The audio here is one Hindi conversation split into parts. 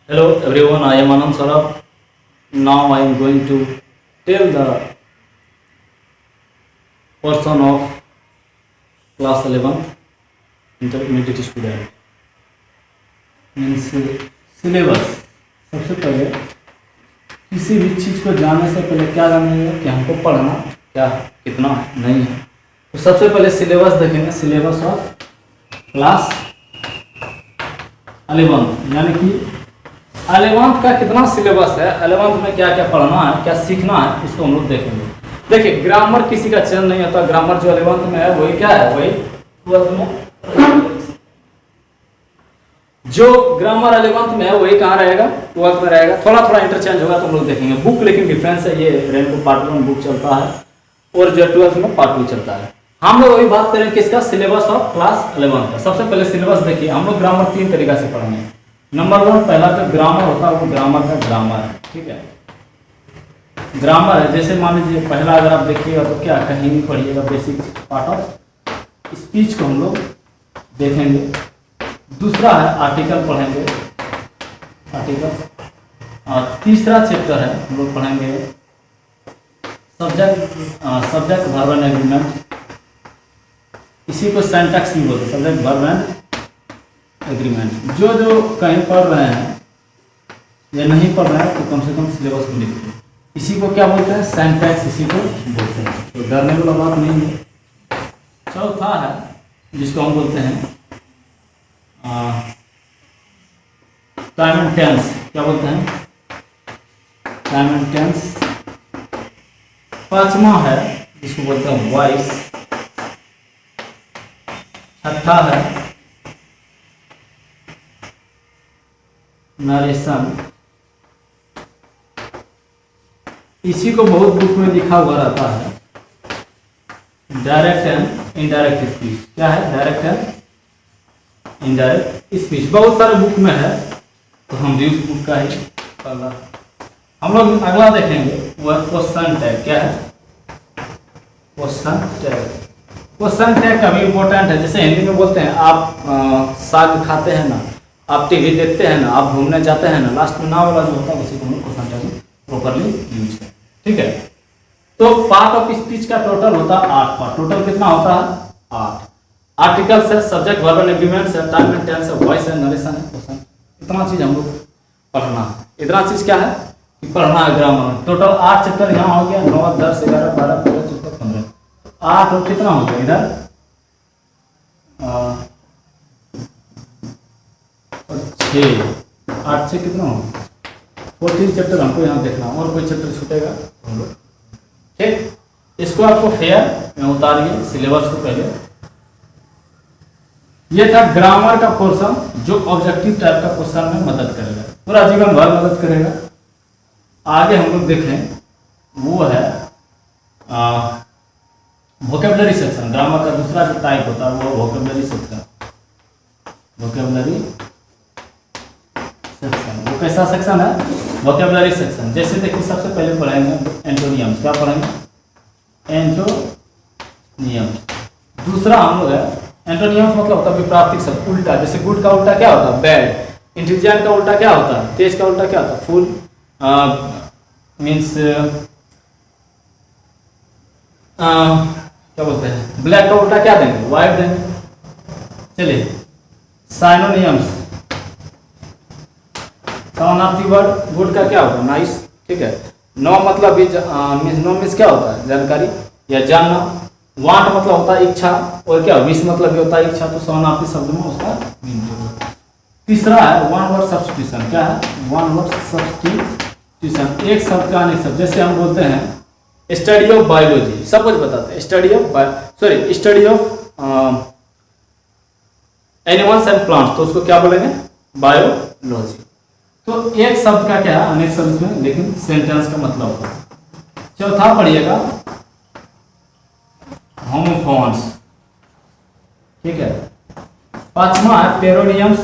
Hello everyone, I am Anand Saraf. Now I am going to tell the person of class 11 intermediate student. Means syllabus. सबसे पहले किसी भी चीज़ को जानने से पहले क्या जानेंगे कि हमको पढ़ना क्या कितना नहीं है। तो सबसे पहले सिलेबस देखेंगे, सिलेबस ऑफ क्लास 11, यानी कि 11th का कितना सिलेबस है, 11th में क्या क्या पढ़ना है, क्या सीखना है, इसको हम लोग देखेंगे। देखिए, ग्रामर किसी का चेंज नहीं होता। ग्रामर जो 11th में है वही क्या है, वही 12th में। जो ग्रामर 11th में है वही कहाँ रहेगा, 12th में रहेगा। थोड़ा थोड़ा इंटरचेंज होगा तो हम लोग देखेंगे। बुक लेकिन डिफरेंस है। ये रेनको पार्ट 1 बुक चलता है और जो 12th में पार्ट 2 चलता है। हम लोग अभी बात करें किसका, सिलेबस ऑफ क्लास 11 का। सबसे पहले सिलेबस देखिए, हम लोग ग्रामर 3 तरीका से पढ़ेंगे। नंबर 1, पहला जो ग्रामर होता है वो ग्रामर का ग्रामर है, ठीक है। ग्रामर है, जैसे मान लीजिए पहला अगर आप देखिएगा तो क्या, कहीं भी पढ़िएगा, बेसिक पार्ट ऑफ स्पीच को हम लोग देखेंगे। दूसरा है आर्टिकल पढ़ेंगे, आर्टिकल। और तीसरा चैप्टर है हम लोग पढ़ेंगे सब्जेक्ट वर्ब एंड एग्रीमेंट। इसी को सिंटैक्स भी बोलते हैं, सब्जेक्ट वर्ब एंड एग्रीमेंट। जो जो कहीं पढ़ रहे हैं या नहीं पढ़ रहे हैं तो कम से कम सिलेबस को लिखिए। इसी को क्या बोलते हैं, सिंटैक्स, इसी को बोलते हैं। तो डरने वाला बात नहीं है। चौथा है जिसको हम बोलते हैं टाइम एंड टेंस। क्या बोलते हैं, टाइम एंड टेंस। पांचवा है जिसको बोलते हैं वॉइस। छठा है नरेशन। इसी को बहुत बुक में लिखा हुआ रहता है डायरेक्ट एंड इनडायरेक्ट स्पीच। क्या है, डायरेक्ट एंड इनडायरेक्ट स्पीच। बहुत सारे बुक में है, तो हम भी उस बुक का ही पढ़ना। हम लोग अगला देखेंगे वह क्वेश्चन टैग। क्या है, क्वेश्चन टैग। क्वेश्चन टैग का भी इम्पोर्टेंट है। जैसे हिंदी में बोलते हैं आप साग खाते हैं ना, आप टीवी देखते हैं ना, आप घूमने जाते हैं ना, लास्ट में ना वाला जो होता है उसी को हम क्वेश्चन टैग प्रॉपरली यूज करें, ठीक है। तो पार्ट ऑफ स्पीच का टोटल होता है 8 पार्ट। टोटल कितना होता है, 8। आर्टिकल्स है, सब्जेक्ट वर्ब एंड एग्रीमेंट्स है, टाइम एंड टेंस है, वॉइस है, नरेशन है, क्वेश्चन। इतना चीज हम लोग पढ़ना है। इतना चीज क्या है कि पढ़ना है ग्रामर में। टोटल 8 चैप्टर यहाँ हो गया, 9, 10, 11, 12, 13, 14, 15, 8 और कितना हो गया इधर 6, 8 से कितना हो, 14 चैप्टर हमको यहाँ देखना। और कोई चैप्टर छूटेगा हम लोग, ठीक। इसको आपको फेयर में उतारिए सिलेबस को पहले। ये था ग्रामर का पोर्शन जो ऑब्जेक्टिव टाइप का क्वेश्चन में मदद करेगा, पूरा जीवन भर मदद करेगा। आगे हम लोग देखें वो है वोकेबलरी सेक्शन। ग्रामर का दूसरा जो टाइप होता है वो वोकेबलरी सेक्शन। वोकेबलरी सेक्शन वो कैसा सेक्शन है, वोकेबलरी सेक्शन। जैसे देखिए, सबसे पहले पढ़ेंगे एंटोनियम्स। क्या पढ़ेंगे, एंटोनियम्स। दूसरा हम लोग है एंटोनियम्स, मतलब होता है विपरीत शब्द, उल्टा। जैसे गुड का उल्टा क्या होता है, बैड। इंटेलिजेंट का उल्टा क्या होता है, तेज का उल्टा क्या होता है, फुल। मीन्स क्या बोलते हैं, ब्लैक का उल्टा क्या देंगे, व्हाइट देंगे। चलिए, साइनोनियम्स। समानार्थी वर्ड, गुड का क्या होता है, नाइस, ठीक है। नो मतलब नो मीन्स क्या होता है, जानकारी या जानना। वांट मतलब होता है इच्छा, और क्या विश मतलब भी होता है इच्छा। तो समानार्थी शब्द में उसका मीनिंग। तीसरा है वन वर्ड सब्स्टिट्यूशन। क्या है, वन वर्ड सब्स्टिट्यूशन। एक शब्द का अनेक शब्द। जैसे हम बोलते हैं स्टडी ऑफ बायोलॉजी, सब कुछ बताते हैं। Study of animals and plants, तो उसको क्या बोलेंगे, बायोलॉजी। तो एक शब्द का क्या है, अनेक शब्द में, लेकिन सेंटेंस का मतलब होता है। चौथा पढ़िएगा होमोफोन्स, ठीक है। पांचवा है पेरोनियम्स।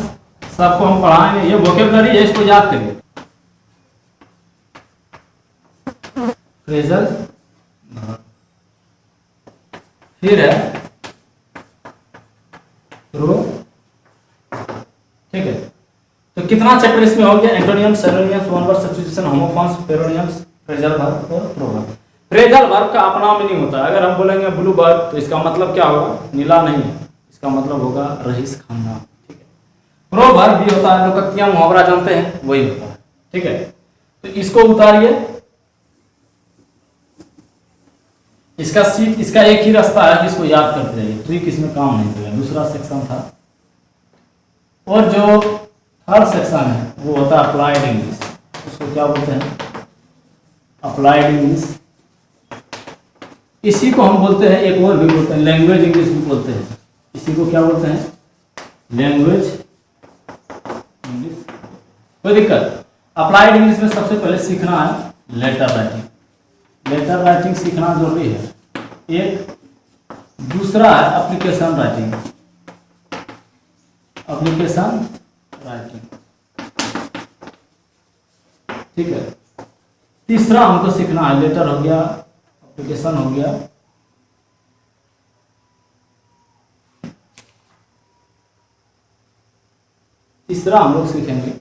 सबको हम पढ़ाएंगे, ये वोकेबलरी है, इसको याद करिए। फ्रेजल, फिर है प्रो, ठीक है। तो तो कितना चैप्टर इसमें हो गया? Antonym, synonym, one word, substitution, homophones, paronyms, phrasal verb और प्रोवर्ब। फ्रेजल वर्ब का अपना मीनिंग होता है। अगर हम बोलेंगे ब्लू बर्ड तो इसका मतलब क्या होगा? नीला नहीं, इसका मतलब होगा रईस खाना। ठीक है। प्रोवर्ब भी होता है, लोकक्तियां मुहावरा जानते हैं, वही होता है। ठीक है। तो इसको उतारिए। इसका एक ही रास्ता है कि इसको याद करते जाइए, ट्रिक इसमें काम नहीं करेगा। दूसरा सेक्शन था, और जो थर्ड सेक्शन है वो होता है अप्लाइड इंग्लिश। उसको क्या बोलते हैं? Applied English. इसी को हम बोलते हैं, एक और भी बोलते हैं, लैंग्वेज इंग्लिश भी बोलते हैं। इसी को क्या बोलते हैं? Language English. कोई दिक्कत? अप्लाइड इंग्लिश में सबसे पहले सीखना है लेटर राइटिंग। लेटर राइटिंग सीखना जरूरी है। एक दूसरा है एप्लीकेशन राइटिंग। एप्लीकेशन राइटिंग, ठीक है। तीसरा हमको सीखना है, लेटर हो गया, एप्लीकेशन हो गया, तीसरा हम लोग सीखेंगे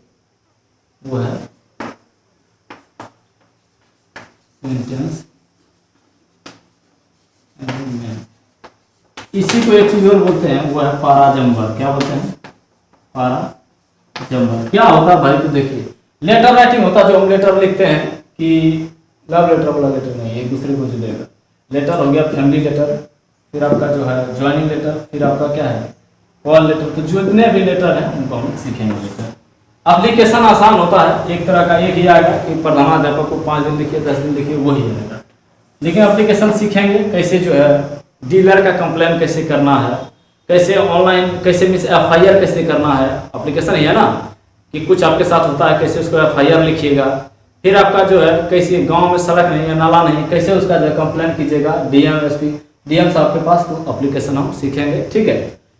वो है सेंटेंस एग्रीमेंट। इसी को एक चीज और बोलते हैं, वो है पाराजंबर। क्या बोलते हैं? पाराजंबर। क्या होता है भाई? तो देखिए, लेटर राइटिंग होता है जो हम लेटर लिखते हैं कि लव लेटर वाला लेटर नहीं, एक दूसरे को जो देगा। लेटर हो गया फैमिली लेटर, फिर आपका जो है ज्वाइनिंग लेटर, फिर आपका क्या है कॉल लेटर। तो जो इतने भी लेटर हैं उनको हम सीखेंगे लेटर। एप्लीकेशन आसान होता है, एक तरह का एक ही आएगा कि प्रधानाध्यापक को 5 दिन लिखिए, 10 दिन लिखिए, वही है लेटर। लेकिन एप्लीकेशन सीखेंगे कैसे जो है डीलर का कंप्लेन कैसे करना है, कैसे ऑनलाइन, कैसे मिस FIR कैसे करना है। एप्लीकेशन ही है ना कि कुछ आपके साथ होता है, कैसे उसको FIR लिखिएगा। फिर आपका जो है कैसे गांव में सड़क नहीं है, नाला नहीं, कैसे उसका जो है कंप्लेन कीजिएगा DM SP DM साहब के पास। तो एप्लीकेशन हम सीखेंगे, ठीक है।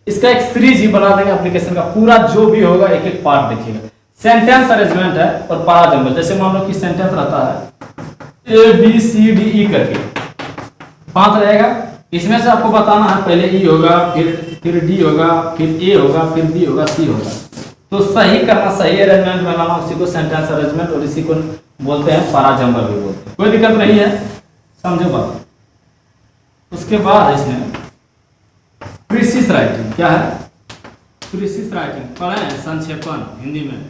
इसका एक सीरीज ही बना देंगे एप्लीकेशन का, पूरा जो भी होगा एक एक पार्ट देखिएगा। सेंटेंस अरेंजमेंट है और पाराजंबल। जैसे मान लो कि सेंटेंस रहता है ABCDE करके 5 रहेगा। इसमें से आपको बताना है पहले E होगा, फिर D होगा, फिर A होगा, फिर B होगा, C होगा। तो सही करना, सही अरेंजमेंट बनाना, उसी को सेंटेंस अरेंजमेंट और इसी को बोलते हैं पाराजंबल भी बोलते हैं। कोई दिक्कत नहीं है, समझो बात। उसके बाद इसमें प्रीसिस राइटिंग। क्या है? प्रीसिस राइटिंग पढ़े हैं, संक्षेपण हिंदी में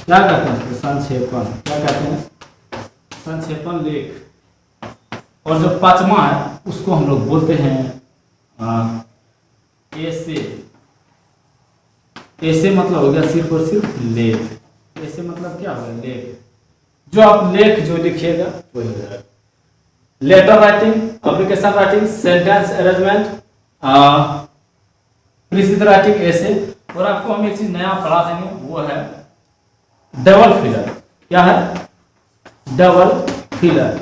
क्या कहते हैं? संक्षेपण क्या कहते हैं? संक्षेपण लेख। और जो 5वां है उसको हम लोग बोलते हैं ऐसे। ऐसे मतलब हो गया सिर्फ और सिर्फ लेख। ऐसे मतलब क्या होगा? लेख। जो आप लेख जो लिखिएगा वही हो जाएगा। Letter writing, application writing, sentence arrangement, precis writing, ऐसे। और आपको हम एक चीज नया पढ़ा देंगे, वो है डबल फिलर। क्या है? डबल फिलर,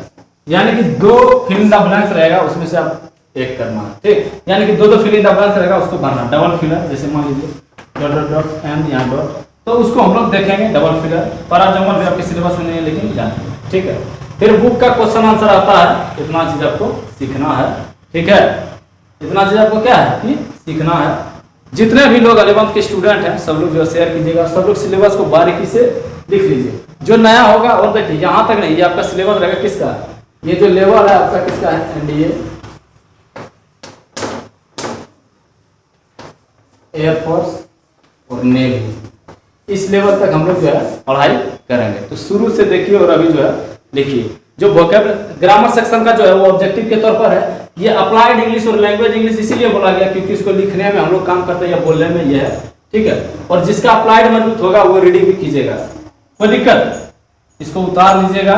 यानी कि 2 फिल इन द ब्लैंक्स रहेगा, उसमें से आप एक करना है, ठीक। यानी कि 2 फिल इन द ब्लैंक्स रहेगा, उसको भरना। डबल फिलर, जैसे मान लीजिए डॉट डॉट डॉट एंड यहाँ डॉट, तो उसको हम लोग देखेंगे डबल फिलर। पाराजंबल भी आपके सिलेबस में नहीं है, लेकिन जानेंगे, ठीक है। फिर बुक का क्वेश्चन आंसर आता है, इतना चीज आपको सीखना है, ठीक है। इतना चीज आपको क्या है कि सीखना है। जितने भी लोग 11th के स्टूडेंट हैं सब लोग जो शेयर कीजिएगा, सब लोग सिलेबस को बारीकी से लिख लीजिए। जो नया होगा, और देखिए यहाँ तक नहीं, ये आपका सिलेबस रहेगा किसका? ये जो लेवल है आपका किसका है? NDA, एयरफोर्स और नेवी। इस लेवल तक हम लोग जो है पढ़ाई करेंगे। तो शुरू से देखिए और अभी जो है लिखिए। जो वोकैबुलरी ग्रामर सेक्शन का जो है वो ऑब्जेक्टिव के तौर पर है। ये अप्लाइड इंग्लिश और लैंग्वेज इंग्लिश इसीलिए बोला गया क्योंकि इसको लिखने में हम लोग काम करते हैं या बोलने में ये है, ठीक है। और जिसका अप्लाइड मजबूत होगा वो रीडिंग भी कीजिएगा, कोई दिक्कत, इसको उतार लीजिएगा,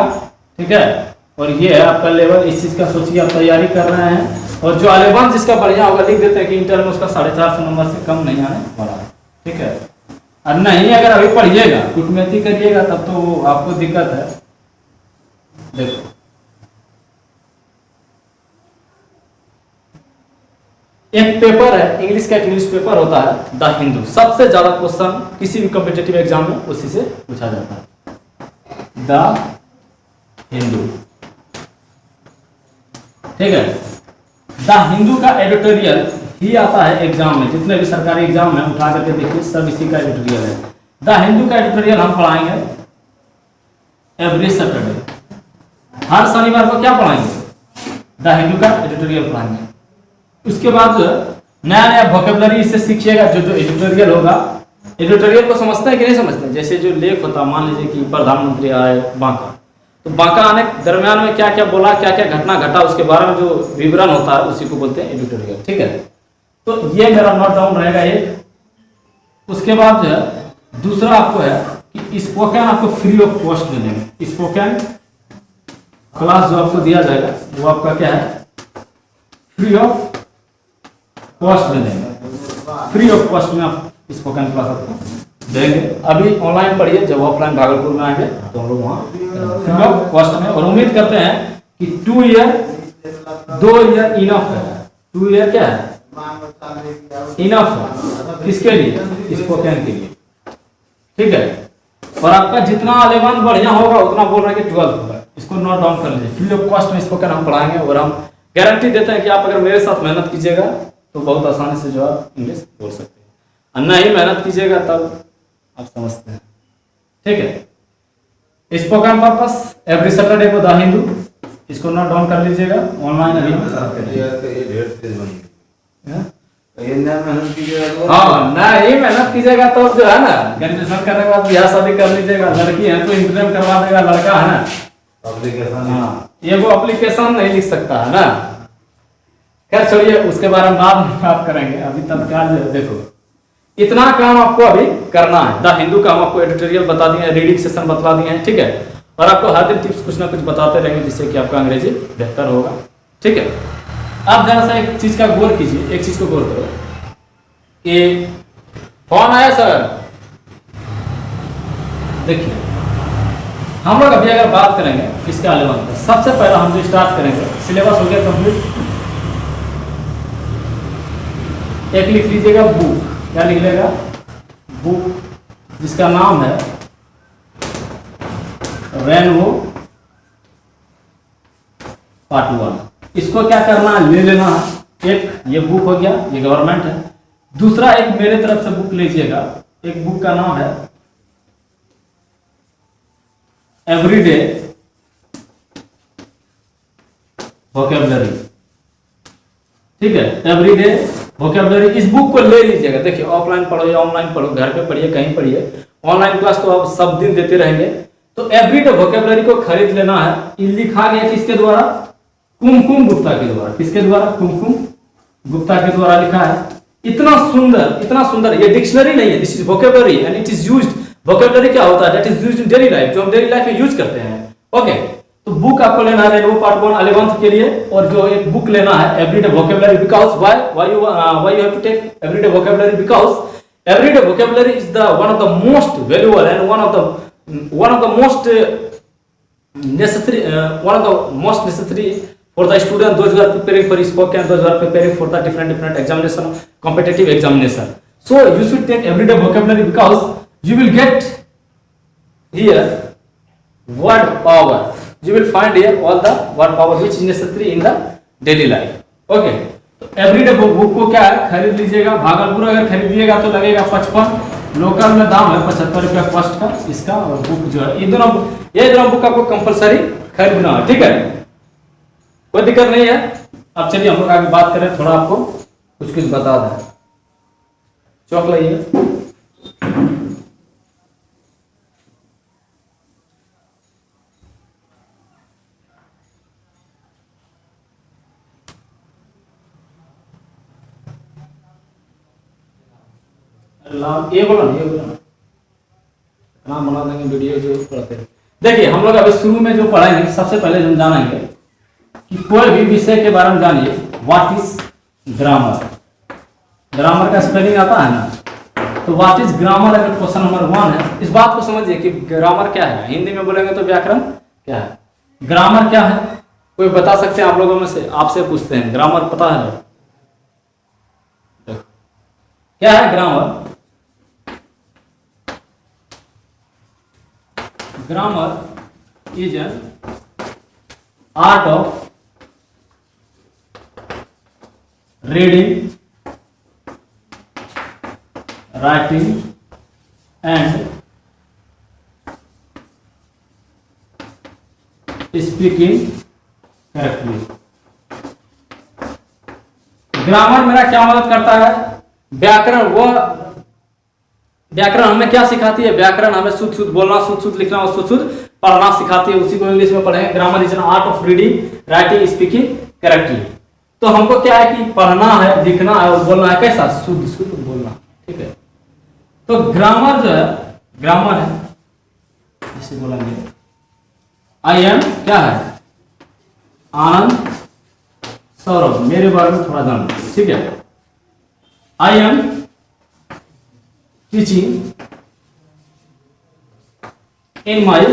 ठीक है। और ये है आपका लेवल, इस चीज का सोचिए आप तैयारी कर रहे हैं। और जो 11 जिसका बढ़िया होगा लिख देते हैं कि इंटर में उसका 450 नंबर से कम नहीं आने वाला है, ठीक है। और नहीं अगर अभी पढ़िएगा, कुटमेती करिएगा तब तो आपको दिक्कत है। देखो एक पेपर है इंग्लिश का, एक इंग्लिश पेपर होता है द हिंदू। सबसे ज्यादा क्वेश्चन किसी भी कॉम्पिटिटिव एग्जाम में उसी से पूछा जाता है, द हिंदू, ठीक है। द हिंदू का एडिटोरियल ही आता है एग्जाम में, जितने भी सरकारी एग्जाम में उठा करके देखिए सब इसी का एडिटोरियल है। द हिंदू का एडिटोरियल हम पढ़ाएंगे एवरी सैटरडे। हर शनिवार को क्या पढ़ाएंगे? द हिंदू का एडिटोरियल पढ़ाएंगे। उसके बाद जो नया नया वोकेबलरी इससे सीखिएगा। जो एडिटोरियल होगा, एडिटोरियल को समझते हैं कि नहीं समझते हैं? जैसे जो लेख होता, मान लीजिए कि प्रधानमंत्री आए बांका, तो बांका आने के दरमियान में क्या क्या बोला, क्या क्या घटना घटा, उसके बारे में जो विवरण होता है उसी को बोलते हैं एडिटोरियल। ठीक है, तो ये मेरा नोट डाउन रहेगा एक। उसके बाद जो है दूसरा आपको है कि स्पोकन आपको फ्री ऑफ कॉस्ट में देंगे। स्पोकन क्लास जो आपको दिया जाएगा वो आपका क्या है? फ्री ऑफ कॉस्ट में देंगे। फ्री ऑफ कॉस्ट में आप स्पोकन क्लास आपको देंगे। अभी ऑनलाइन पढ़िए, जब ऑफलाइन भागलपुर में आएंगे तो हम लोग वहाँ फ्री ऑफ कॉस्ट में। और उम्मीद करते हैं कि 2 ईयर 2 ईयर इनफ है। 2 ईयर क्या है? इनफ है। किसके लिए? स्पोकन के लिए। ठीक है, और आपका जितना 11 बढ़िया होगा उतना बोल रहे हैं कि 12 होगा। इसको नोट डाउन कर लीजिए। फ्री ऑफ कॉस्ट में स्पोकन हम पढ़ाएंगे और हम गारंटी देते हैं कि आप अगर मेरे साथ मेहनत कीजिएगा तो बहुत आसानी से जो आप इंग्लिश बोल सकते हैं, और नहीं मेहनत कीजिएगा तब आप समझते हैं। ठीक है, स्पोकन पर्पस एवरी सैटरडे को द हिंदू, इसको नोट डाउन कर लीजिएगा। ऑनलाइन अभी हाँ नहीं मेहनत कीजिएगा तो जो है ना, ग्रेजुएशन करने के बाद ब्याह शादी कर लीजिएगा। लड़की है तो इंटरव्यू करवा देगा, लड़का है ना हाँ, ये वो एप्लीकेशन नहीं लिख सकता है ना। खैर छोड़िए, उसके बारे में बाद में बात करेंगे। अभी तत्काल देखो इतना काम आपको अभी करना है। द हिंदू का हम आपको एडिटोरियल बता दिए हैं, रीडिंग सेशन बता दिए हैं। ठीक है, और आपको हर दिन टिप्स कुछ ना कुछ बताते रहेंगे जिससे कि आपका अंग्रेजी बेहतर होगा। ठीक है, आप जरा सा एक चीज का गौर कीजिए, एक चीज को गौर करो कि फोन आया सर। देखिए हम लोग अभी अगर बात करेंगे इसका 11 का, सबसे पहला हम जो स्टार्ट करेंगे, सिलेबस हो गया कंप्लीट। एक लिख लीजिएगा बुक। क्या लिख लेगा? बुक, जिसका नाम है रेनबो पार्ट 1। इसको क्या करना है? ले लेना है। एक ये बुक हो गया, ये गवर्नमेंट है। दूसरा एक मेरे तरफ से बुक लीजिएगा। एक बुक का नाम है एवरीडे वोकेबलरी। ठीक है, एवरीडे वोकेबलरी, इस बुक को ले लीजिएगा। देखिए ऑफलाइन पढ़ो या ऑनलाइन पढ़ो, घर पे पढ़िए कहीं पढ़िए, ऑनलाइन क्लास तो आप सब दिन देते रहेंगे। तो एवरीडे वोकेबलरी को खरीद लेना है। ये लिखा गया किसके द्वारा? कुमकुम गुप्ता के द्वारा। किसके द्वारा? कुमकुम गुप्ता के द्वारा लिखा है। इतना सुंदर, इतना सुंदर। ये डिक्शनरी नहीं है, this is vocabulary and it is used. Vocabulary क्या होता है? That is used in daily life, जो हम डेली लाइफ में यूज करते हैं। ओके, तो बुक आपको लेना है रेनबो पार्ट 1 11th के लिए। और जो एक बुक लेना है everyday vocabulary, because why you have to take everyday vocabulary, because everyday vocabulary is the one of the most valuable and one of the most necessary for the student, those who are preparing for spoken, those who are preparing for the different examination, competitive examination. So you should take everyday vocabulary, because you will get here word power. You will find here all the word power which is necessary in the daily life. Okay, तो एवरीडे बुक को क्या है? खरीद लीजिएगा। भागलपुर अगर खरीदिएगा तो लगेगा 55, लोकल में दाम है 75 रुपया कॉस्ट का इसका। और बुक जो है ये दोनों बुक आपको कंपलसरी खरीदना है। ठीक है, कोई दिक्कत नहीं है। अब चलिए हम लोग आगे बात करें, थोड़ा आपको कुछ बता दें। चौक लाइए। ये बोला नाम बना देंगे वीडियो जो पढ़ते हैं। देखिए हम लोग अभी शुरू में जो पढ़ाएंगे, सबसे पहले हम जानेंगे कि कोई भी विषय के बारे में जानिए। What is grammar? ग्रामर का स्पेलिंग आता है ना, तो व्हाट इज ग्रामर अगर क्वेश्चन नंबर 1 है। इस बात को समझिए कि ग्रामर क्या है। हिंदी में बोलेंगे तो व्याकरण क्या है, ग्रामर क्या है? कोई बता सकते हैं आप लोगों में से? आपसे पूछते हैं, ग्रामर पता है क्या है grammar? Grammar is an art of reading, writing and speaking correctly. Grammar मेरा क्या मदद करता है? व्याकरण, वो व्याकरण हमें क्या सिखाती है? व्याकरण हमें शुद्ध शुद्ध बोलना, शुद्ध शुद्ध लिखना और शुद्ध शुद्ध पढ़ना सिखाती है। उसी को इंग्लिश में पढ़ेंगे। Grammar is an art of reading writing speaking correctly. तो हमको क्या है कि पढ़ना है, लिखना है और बोलना है कैसा? शुद्ध शुद्ध बोलना, ठीक है। तो ग्रामर जो है, ग्रामर है, इसे बोलेंगे आई एम क्या है? आनंद सौरभ, मेरे बारे में थोड़ा जान, ठीक है। आई एम टीचिंग इन माई,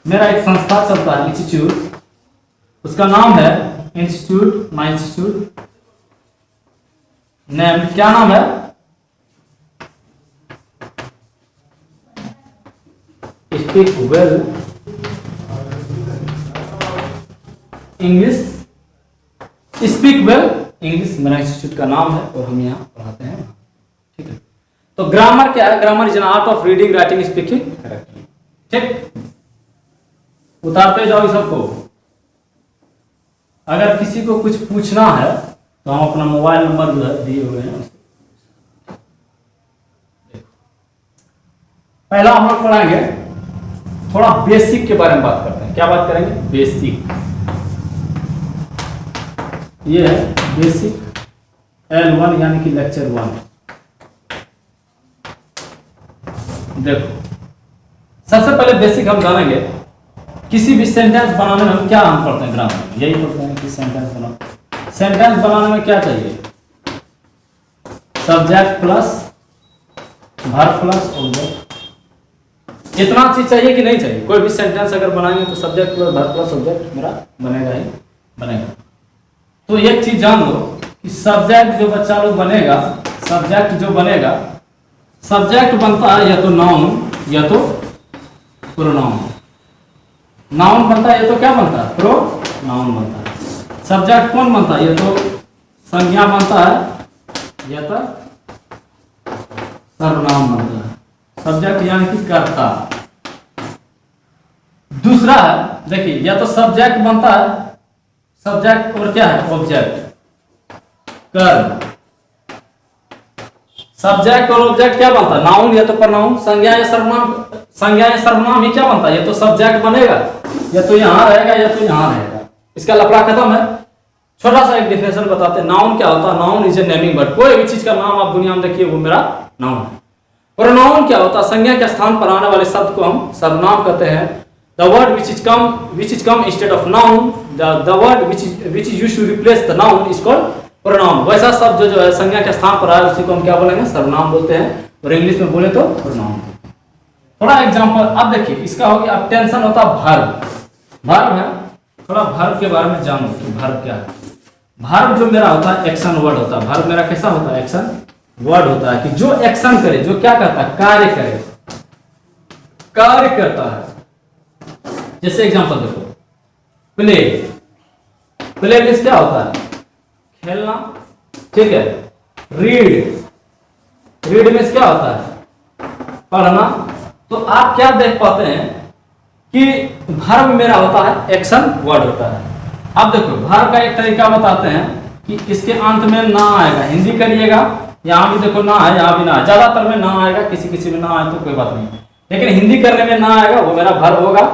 मेरा एक संस्था चलता है, इंस्टीट्यूट, उसका नाम है इंस्टीट्यूट, माई इंस्टीट्यूट नेम, क्या नाम है? Speak well English, speak well English मेरा इंस्टीट्यूट का नाम है और हम यहाँ पढ़ाते हैं, ठीक है। तो ग्रामर क्या है? Grammar is an art of reading writing speaking correctly, ठीक। उतारते जाओ इस सबको। अगर किसी को कुछ पूछना है तो हम अपना मोबाइल नंबर जो है दिए हुए हैं। पहला हम लोग पढ़ाएंगे थोड़ा बेसिक के बारे में बात करते हैं। क्या बात करेंगे? बेसिक। ये है बेसिक L1 यानी कि लेक्चर 1। देखो, सबसे पहले बेसिक हम जानेंगे, किसी भी सेंटेंस बनाने में हम क्या हम पढ़ते हैं? ग्रामर में यही पढ़ते हैं कि सेंटेंस बनाओ। सेंटेंस बनाने में क्या चाहिए? Subject plus verb plus object. इतना चीज चाहिए कि नहीं चाहिए? कोई भी सेंटेंस अगर बनाएंगे तो subject plus verb plus object मेरा बनेगा ही बनेगा। तो एक चीज जान लो कि सब्जेक्ट जो बच्चा लोग बनेगा, सब्जेक्ट जो बनेगा, सब्जेक्ट बनता है या तो नाउन या तो प्रोनाउन। नाउन बनता है या तो क्या बनता है? प्रोनाउन बनता है। सब्जेक्ट कौन बनता है? या तो संज्ञा बनता है या तो सर्वनाम बनता है। सब्जेक्ट यानी कि कर्ता। दूसरा है, देखिए, या तो सब्जेक्ट बनता है, सब्जेक्ट और क्या है? ऑब्जेक्ट, कर्म। सब्जेक्ट और ऑब्जेक्ट क्या बनता है? नाउन या तो प्रोनाउन। संज्ञा या सर्वनाम, संज्ञा या सर्वनाम ही क्या बनता है? या तो सब्जेक्ट बनेगा या तो यहां रहेगा या तो यहां रहेगा। इसका लफड़ा खत्म है। छोटा सा एक डिफिनेशन बताते हैं। नाउन क्या होता है? Noun is a naming word. कोई भी चीज का नाम आप दुनिया में देखिए वो मेरा नाउन है। प्रोनाउन क्या होता है? संज्ञा के स्थान पर आने वाले शब्द को हम सर्वनाम कहते हैं। The word which is come instead of noun, the word which is used to replace the noun is called pronoun। वैसा शब्द जो है संज्ञा के स्थान पर आए उसी को हम क्या बोलेंगे? सर्वनाम बोलते हैं। और इंग्लिश में बोले तो प्रोनाउन। थोड़ा एग्जांपल अब देखिए, इसका हो गया। अब टेंशन होता है वर्ब। वर्ब है, थोड़ा वर्ब के बारे में जानो कि वर्ब क्या है। वर्ब जो मेरा होता है एक्शन वर्ड होता है। वर्ब मेरा कैसा होता है? एक्शन वर्ड होता है कि जो एक्शन करे, जो क्या करता है? कार्य करे, कार्य करता है। जैसे एग्जांपल देखो, प्ले। प्ले मीन्स क्या होता है? खेलना, ठीक है। रीड, रीड मीन्स क्या होता है? पढ़ना। तो आप क्या देख पाते हैं कि वर्ब मेरा होता है एक्शन वर्ड होता है। अब देखो, वर्ब का एक तरीका बताते हैं कि इसके अंत में ना आएगा। हिंदी करिएगा, यहाँ भी देखो ना है, यहाँ भी ना है। ज्यादातर में ना आएगा, किसी किसी में ना आए तो कोई बात नहीं, लेकिन हिंदी करने में ना आएगा, वो मेरा वर्ब होगा।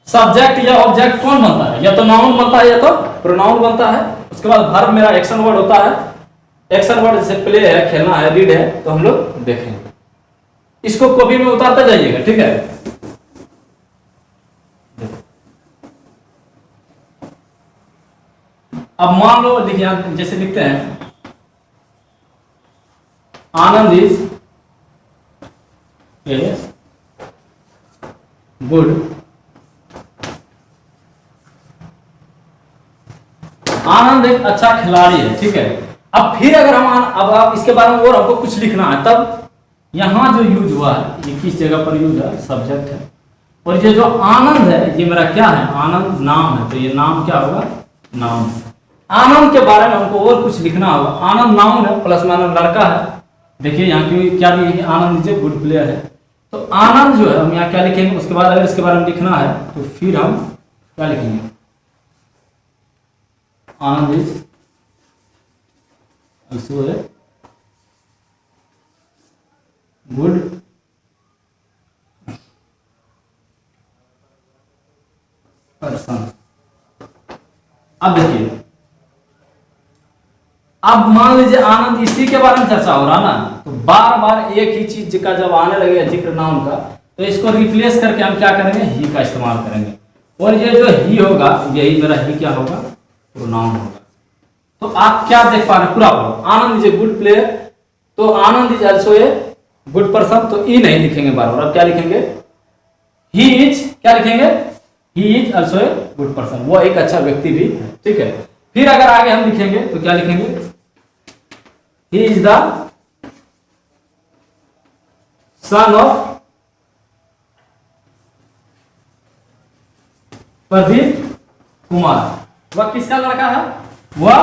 सब्जेक्ट या ऑब्जेक्ट कौन बनता है? या तो नाउन बनता है या तो प्रोनाउन बनता है। उसके बाद वर्ब मेरा एक्शन वर्ड होता है। एक्शन वर्ड जैसे प्ले है, खेलना है, रीड है, तो हम लोग देखेंगे। इसको कॉपी में उतारते जाइएगा, ठीक है। अब मान लो, देखिए जैसे लिखते हैं, आनंद इज ए गुड, आनंद एक अच्छा खिलाड़ी है, ठीक है। अब फिर अगर हम अब आप इसके बारे में और हमको कुछ लिखना है, तब यहां जो यूज हुआ है, ये किस जगह पर यूज है? सब्जेक्ट है। और ये जो आनंद है, ये मेरा क्या है? आनंद नाम है। तो ये नाम क्या होगा? नाम। आनंद के बारे में हमको और कुछ लिखना होगा। आनंद नाउन है, प्लस में आनंद लड़का है। देखिए यहाँ की क्या दिए? आनंद इज ए गुड प्लेयर है। तो आनंद जो है हम यहाँ क्या लिखेंगे, उसके बाद अगर इसके बारे में लिखना है तो फिर हम क्या लिखेंगे, Anand is also a good person. अब देखिए, अब मान लीजिए आनंद इसी के बारे में चर्चा हो रहा ना, तो बार बार एक ही चीज का जब आने लगे जिक्र नाउन का, तो इसको रिप्लेस करके हम क्या करेंगे, ही का इस्तेमाल करेंगे। और ये जो ही होगा, यही मेरा ही क्या होगा, प्रोनाउन होगा। तो आप क्या देख पा रहे हैं, पूरा बोलो, Anand is a good player, तो Anand is also a good person, तो ई नहीं लिखेंगे बार बार, अब क्या लिखेंगे, ही इज, क्या लिखेंगे, he is also a good person, वो एक अच्छा व्यक्ति भी है, ठीक है। फिर अगर आगे हम लिखेंगे तो क्या लिखेंगे, he is the son of Pradeep Kumar, वह किसका लड़का है, वह,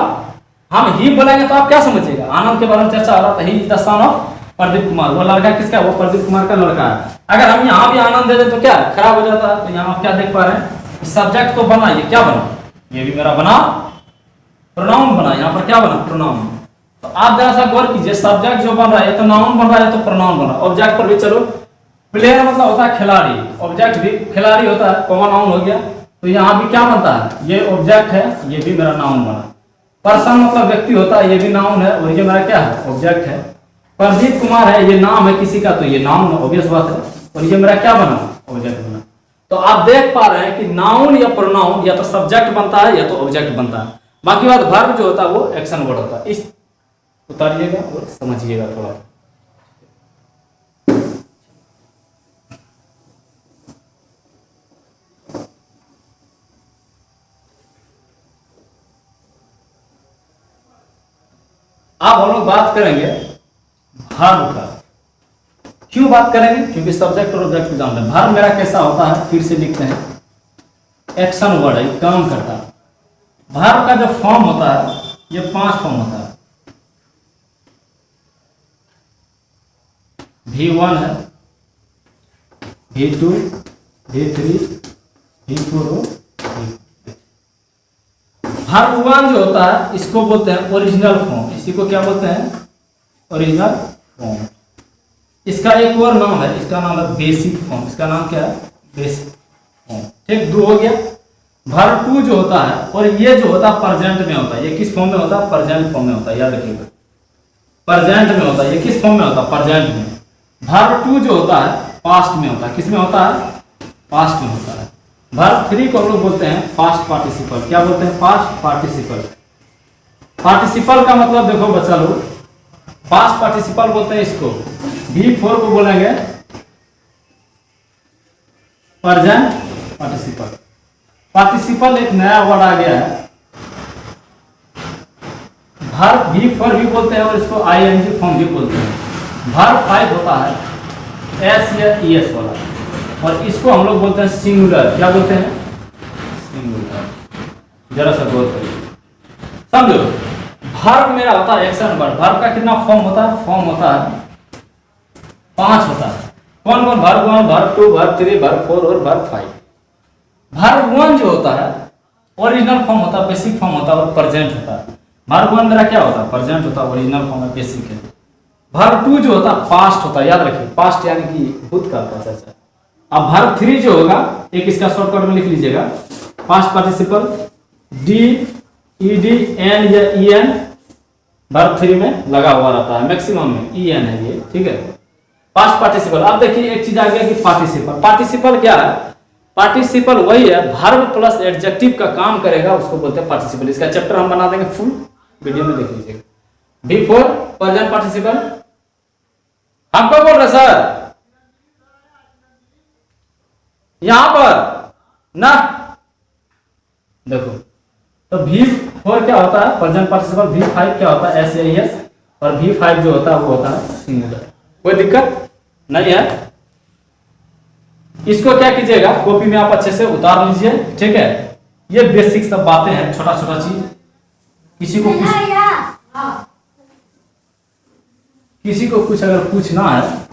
हम ही बोलेंगे तो आप क्या समझिएगा, आनंद के बारे में चर्चा हो रहा था, he is the son of Pradeep Kumar, वो लड़का किसका, वो प्रदीप कुमार का लड़का है। अगर हम यहाँ भी आनंद दे दें तो क्या खराब हो जाता है। तो यहाँ आप क्या देख पा रहे हैं, सब्जेक्ट तो बना, ये क्या बना, ये भी मेरा बना प्रोनाउन बना, यहाँ पर क्या बना, प्रोनाउन। तो आप जरा सा गौर कीजिए, सब्जेक्ट जो बन रहा है, तो नाउन बन रहा है, तो प्रोनाउन बन रहा है। ऑब्जेक्ट पर भी चलो, प्लेयर मतलब होता है खिलाड़ी, ऑब्जेक्ट भी खिलाड़ी होता है, कॉमन नाउन हो गया। तो यहाँ भी क्या बनता है, ये ऑब्जेक्ट है, ये भी मेरा नाउन बना। पर्सन मतलब व्यक्ति होता है, ये भी नाउन है, और ये मेरा क्या है, ऑब्जेक्ट है। प्रदीप कुमार है, ये नाम है किसी का, तो ये नाउन ऑब्वियस बात है, और ये मेरा क्या बना, ऑब्जेक्ट बना। तो आप देख पा रहे हैं कि नाउन या प्रोनाउन या तो सब्जेक्ट बनता है या तो ऑब्जेक्ट बनता है, बाकी बात वर्ब जो होता है वो एक्शन वर्ड होता है। इस उतारिएगा और समझिएगा थोड़ा। अब हम लोग बात करेंगे वर्ब का। क्यों बात करेंगे, क्योंकि सब्जेक्ट और ऑब्जेक्ट को जानते हैं। वर्ब मेरा कैसा होता है, फिर से लिखते हैं, एक्शन वर्ड है, काम करता है। वर्ब का जो फॉर्म होता है, ये 5 फॉर्म होता है। V1 है, V2, V3, V4 और वर्ब 1 जो होता है, इसको बोलते हैं ओरिजिनल फॉर्म। इसी को क्या बोलते हैं, ओरिजिनल फॉर्म। इसका एक और नाम है, इसका नाम है बेसिक फॉर्म। इसका नाम क्या है, बेसिक फॉर्म। ठीक, 2 हो गया। वर्ब 2 जो होता है, और ये जो होता है प्रेजेंट में होता है। ये किस फॉर्म में होता है, प्रेजेंट फॉर्म में होता है, याद रखिएगा, प्रेजेंट में होता है। ये किस फॉर्म में होता है, प्रेजेंट में। वर्ब 2 जो होता है पास्ट में होता है। किस में होता है, पास्ट में होता है। वर्ब 3 को हम लोग बोलते हैं पास्ट पार्टिसिपल। क्या बोलते हैं, पास्ट पार्टिसिपल। पार्टिसिपल का मतलब देखो बच्चा लोग, पास्ट पार्टिसिपल बोलते हैं इसको। V4 को बोलेंगे प्रेजेंट पार्टिसिपल। पार्टिसिपल एक नया वर्ड आ गया है। वर्ब V4 भी बोलते हैं और इसको ING फॉर्म भी बोलते हैं। वर्ब 5 होता है S या ES वाला, और इसको हम लोग बोलते हैं सिंगुलर। क्या बोलते हैं, सिंगुलर। जरा सा गौर करिए, समझो। वर्ब मेरा होता है एक्शन वर्ड। वर्ब का कितना फॉर्म होता है, फॉर्म होता है 5 होता है। कौन कौन, वर्ब 1, वर्ब 2, वर्ब 3, वर्ब 4 और वर्ब 5। वर्ब 1 जो होता है ओरिजिनल फॉर्म होता है, बेसिक फॉर्म होता है और प्रेजेंट होता है। वर्ब 1 मेरा क्या होता है, प्रेजेंट होता है, ओरिजिनल फॉर्म है, बेसिक है। वर्ब 2 जो होता है पास्ट होता है, याद रखिए, पास्ट यानी कि भूतकाल का चर्चा। अब वर्ब 3 जो होगा, एक इसका शॉर्टकट में लिख लीजिएगा, पास्ट पार्टिसिपल DED N या EN वर्ब 3 में लगा हुआ रहता है, मैक्सिमम में EN है ये, ठीक है, पास्ट पार्टिसिपल। अब देखिए एक चीज आ गया कि पार्टिसिपल। पार्टिसिपल क्या है, पार्टिसिपल वही है, वर्ब प्लस एडजेक्टिव का काम करेगा, उसको बोलते हैं पार्टिसिपल। इसका चैप्टर हम बना देंगे, फुल वीडियो में देख लीजिएगा। V4 present participle. हमको बोल रहे सर यहां पर ना, देखो, तो V4 क्या होता है, प्रेजेंट पार्टिसिपल। V5 क्या होता है, SAES, और V5 जो होता है वो होता है सिंगुलर। कोई दिक्कत नहीं है। इसको क्या कीजिएगा, कॉपी में आप अच्छे से उतार लीजिए, ठीक है। ये बेसिक सब बातें हैं, छोटा छोटा चीज। किसी को कुछ अगर पूछना है